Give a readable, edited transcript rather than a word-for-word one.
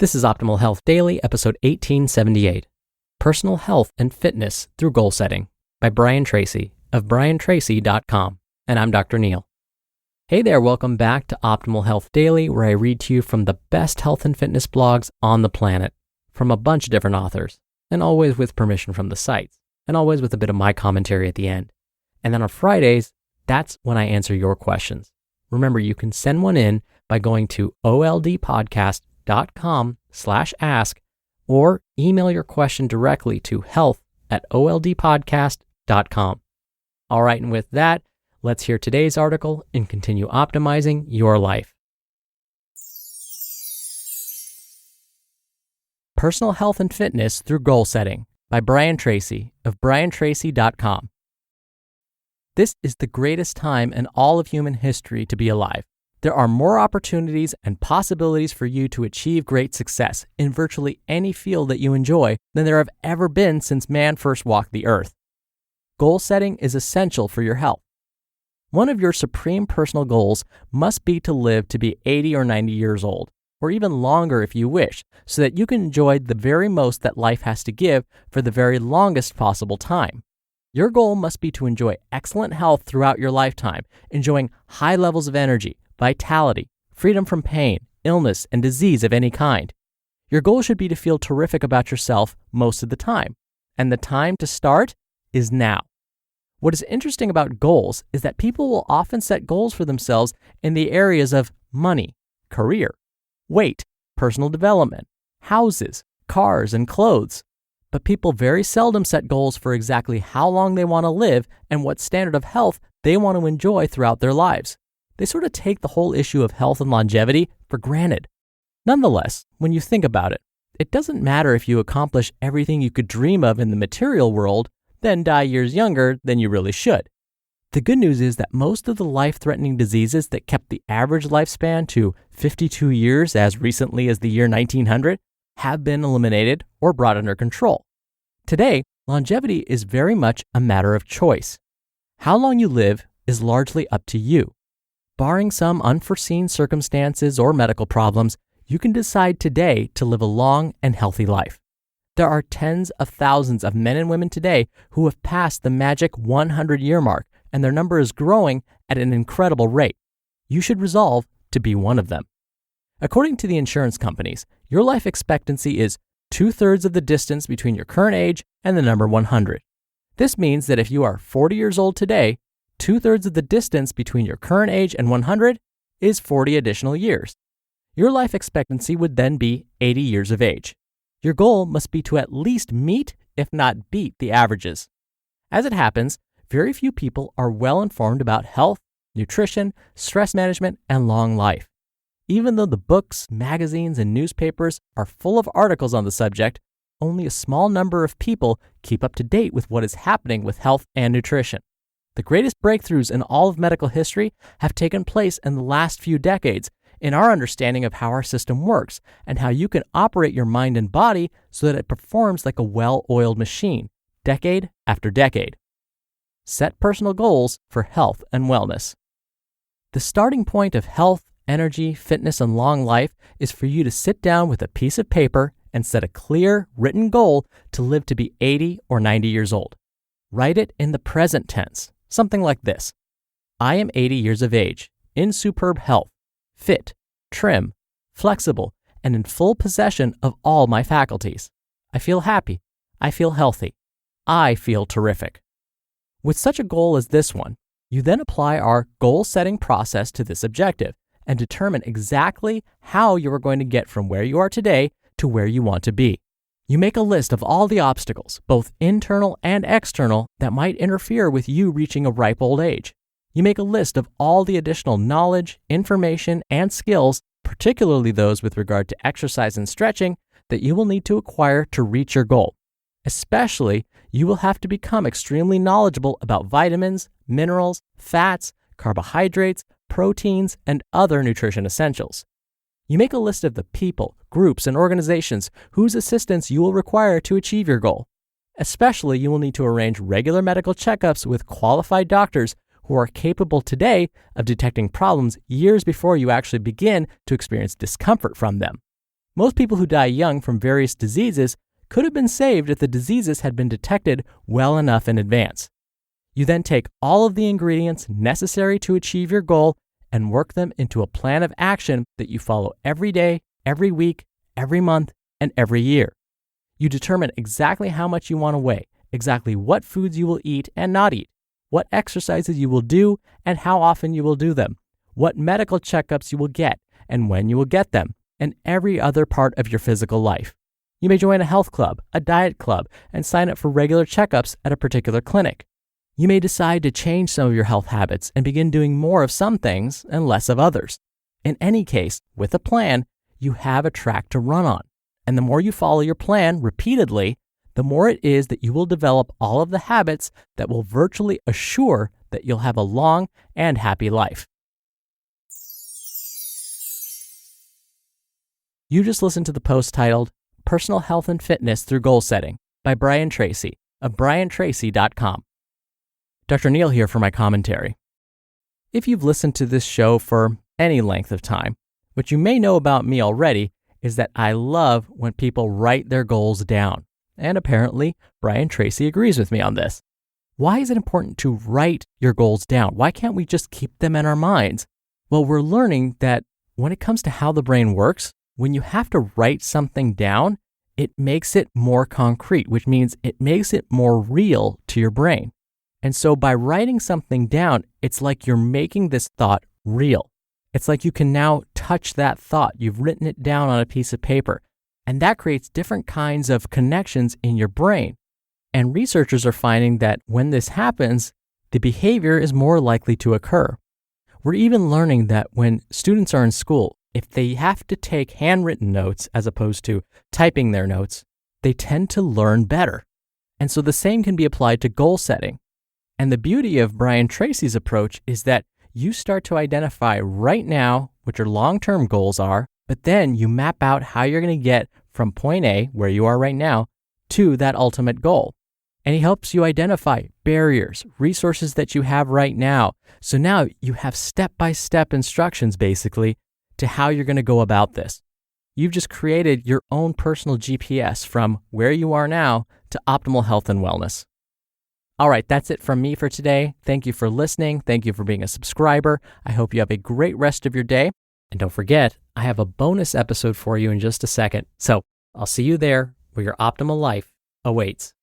This is Optimal Health Daily, episode 1878, Personal Health and Fitness Through Goal Setting by Brian Tracy of briantracy.com, and I'm Dr. Neil. Hey there, welcome back to Optimal Health Daily, where I read to you from the best health and fitness blogs on the planet, from a bunch of different authors, and always with permission from the sites, and always with a bit of my commentary at the end. And then on Fridays, that's when I answer your questions. Remember, you can send one in by going to oldpodcast.com/ask or email your question directly to health@oldpodcast.com. All right, and with that, let's hear today's article and continue optimizing your life. Personal Health and Fitness Through Goal Setting by Brian Tracy of briantracy.com. This is the greatest time in all of human history to be alive. There are more opportunities and possibilities for you to achieve great success in virtually any field that you enjoy than there have ever been since man first walked the earth. Goal setting is essential for your health. One of your supreme personal goals must be to live to be 80 or 90 years old, or even longer if you wish, so that you can enjoy the very most that life has to give for the very longest possible time. Your goal must be to enjoy excellent health throughout your lifetime, enjoying high levels of energy, vitality, freedom from pain, illness, and disease of any kind. Your goal should be to feel terrific about yourself most of the time, and the time to start is now. What is interesting about goals is that people will often set goals for themselves in the areas of money, career, weight, personal development, houses, cars, and clothes. But people very seldom set goals for exactly how long they want to live and what standard of health they want to enjoy throughout their lives. They sort of take the whole issue of health and longevity for granted. Nonetheless, when you think about it, it doesn't matter if you accomplish everything you could dream of in the material world, then die years younger than you really should. The good news is that most of the life-threatening diseases that kept the average lifespan to 52 years as recently as the year 1900 have been eliminated or brought under control. Today, longevity is very much a matter of choice. How long you live is largely up to you. Barring some unforeseen circumstances or medical problems, you can decide today to live a long and healthy life. There are tens of thousands of men and women today who have passed the magic 100-year mark, and their number is growing at an incredible rate. You should resolve to be one of them. According to the insurance companies, your life expectancy is 2/3 of the distance between your current age and the number 100. This means that if you are 40 years old today, 2/3 of the distance between your current age and 100 is 40 additional years. Your life expectancy would then be 80 years of age. Your goal must be to at least meet, if not beat, the averages. As it happens, very few people are well informed about health, nutrition, stress management, and long life. Even though the books, magazines, and newspapers are full of articles on the subject, only a small number of people keep up to date with what is happening with health and nutrition. The greatest breakthroughs in all of medical history have taken place in the last few decades in our understanding of how our system works and how you can operate your mind and body so that it performs like a well-oiled machine, decade after decade. Set personal goals for health and wellness. The starting point of health, energy, fitness, and long life is for you to sit down with a piece of paper and set a clear, written goal to live to be 80 or 90 years old. Write it in the present tense. Something like this: I am 80 years of age, in superb health, fit, trim, flexible, and in full possession of all my faculties. I feel happy. I feel healthy. I feel terrific. With such a goal as this one, you then apply our goal-setting process to this objective and determine exactly how you are going to get from where you are today to where you want to be. You make a list of all the obstacles, both internal and external, that might interfere with you reaching a ripe old age. You make a list of all the additional knowledge, information, and skills, particularly those with regard to exercise and stretching, that you will need to acquire to reach your goal. Especially, you will have to become extremely knowledgeable about vitamins, minerals, fats, carbohydrates, proteins, and other nutrition essentials. You make a list of the people, groups, and organizations whose assistance you will require to achieve your goal. Especially, you will need to arrange regular medical checkups with qualified doctors who are capable today of detecting problems years before you actually begin to experience discomfort from them. Most people who die young from various diseases could have been saved if the diseases had been detected well enough in advance. You then take all of the ingredients necessary to achieve your goal and work them into a plan of action that you follow every day, every week, every month, and every year. You determine exactly how much you want to weigh, exactly what foods you will eat and not eat, what exercises you will do and how often you will do them, what medical checkups you will get and when you will get them, and every other part of your physical life. You may join a health club, a diet club, and sign up for regular checkups at a particular clinic. You may decide to change some of your health habits and begin doing more of some things and less of others. In any case, with a plan, you have a track to run on. And the more you follow your plan repeatedly, the more it is that you will develop all of the habits that will virtually assure that you'll have a long and happy life. You just listened to the post titled Personal Health and Fitness Through Goal Setting by Brian Tracy of briantracy.com. Dr. Neal here for my commentary. If you've listened to this show for any length of time, what you may know about me already is that I love when people write their goals down. And apparently, Brian Tracy agrees with me on this. Why is it important to write your goals down? Why can't we just keep them in our minds? Well, we're learning that when it comes to how the brain works, when you have to write something down, it makes it more concrete, which means it makes it more real to your brain. And so by writing something down, it's like you're making this thought real. It's like you can now touch that thought. You've written it down on a piece of paper. And that creates different kinds of connections in your brain. And researchers are finding that when this happens, the behavior is more likely to occur. We're even learning that when students are in school, if they have to take handwritten notes as opposed to typing their notes, they tend to learn better. And so the same can be applied to goal setting. And the beauty of Brian Tracy's approach is that you start to identify right now what your long-term goals are, but then you map out how you're going to get from point A, where you are right now, to that ultimate goal. And he helps you identify barriers, resources that you have right now. So now you have step-by-step instructions, basically, to how you're going to go about this. You've just created your own personal GPS from where you are now to optimal health and wellness. All right, that's it from me for today. Thank you for listening. Thank you for being a subscriber. I hope you have a great rest of your day. And don't forget, I have a bonus episode for you in just a second. So I'll see you there where your optimal life awaits.